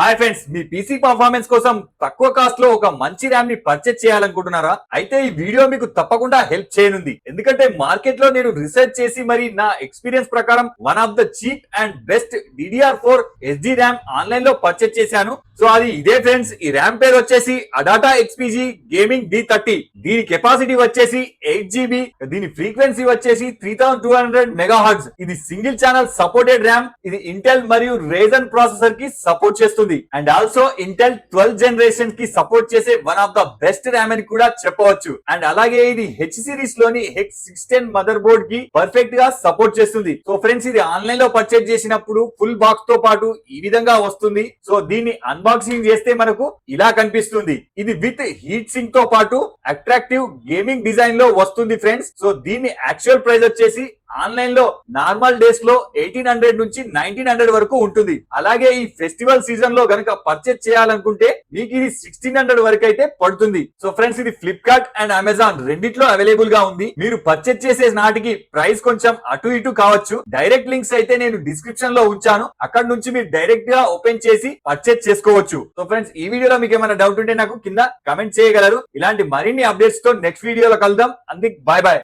Hi friends, మీ PC performance కోసం తక్కువ cost లో ఒక మంచి ర్యామ్ ని పర్చేజ్ చేయాలనుకుంటున్నారా? అయితే ఈ వీడియో మీకు తప్పకుండా హెల్ప్ చేయనుంది. ఎందుకంటే మార్కెట్ లో నేను రీసెర్చ్ చేసి మరి నా ఎక్స్పీరియన్స్ ప్రకారం one of the cheap and best DDR4 SD RAM online లో పర్చేజ్ చేశాను. సో అది ఇదే ఫ్రెండ్స్. ఈ ర్యామ్ పేరు వచ్చేసి అడాటా XPG గేమింగ్ D30. దీని కెపాసిటీ వచ్చేసి 8GB, దీని ఫ్రీక్వెన్సీ వచ్చేసి 3200 MHz. ఇది సింగిల్ ఛానల్ సపోర్టెడ్ ర్యామ్. ఇది ఇంటెల్ మరియు రేజన్ ప్రాసెసర్ కి సపోర్ట్ చేస్తుంది and also Intel 12th generation కి సపోర్ట్ చేసే one of the best RAM అని కూడా చెప్పవచ్చు. అండ్ అలాగే ఇది H సిరీస్ లోని H610 మదర్ బోర్డ్ కి పర్ఫెక్ట్ గా సపోర్ట్ చేస్తుంది. సో ఫ్రెండ్స్, ఇది ఆన్లైన్ లో పర్చేజ్ చేసినప్పుడు ఫుల్ బాక్స్ తో పాటు ఈ విధంగా వస్తుంది. సో దీన్ని అన్బాక్సింగ్ చేస్తే మనకు ఇలా కనిపిస్తుంది. ఇది విత్ హీట్ సింక్ తో పాటు అట్రాక్టివ్ గేమింగ్ డిజైన్ లో వస్తుంది ఫ్రెండ్స్. సో దీని యాక్చువల్ ప్రైస్ వచ్చేసి ఆన్లైన్ లో నార్మల్ డేస్ లో 1800 నుంచి 1900 వరకు ఉంటుంది. అలాగే ఈ ఫెస్టివల్ సీజన్ లో గనక పర్చేజ్ చేయాలనుకుంటే మీకు ఇది 1600 వరకు అయితే పడుతుంది. సో ఫ్రెండ్స్, ఇది ఫ్లిప్కార్ట్ అండ్ అమెజాన్ రెండిట్లో అవైలబుల్ గా ఉంది. మీరు పర్చేజ్ చేసే నాటికి ప్రైస్ కొంచెం అటు ఇటు కావచ్చు. డైరెక్ట్ లింక్స్ అయితే నేను డిస్క్రిప్షన్ లో ఉంచాను. అక్కడ నుంచి మీరు డైరెక్ట్ గా ఓపెన్ చేసి పర్చేజ్ చేసుకోవచ్చు. సో ఫ్రెండ్స్, ఈ వీడియోలో మీకు ఏమైనా డౌట్ ఉంటే నాకు కింద కమెంట్ చేయగలరు. ఇలాంటి మరిన్ని అప్డేట్స్ తో నెక్స్ట్ వీడియోలో కలుద్దాం. అందుకు బాయ్ బాయ్.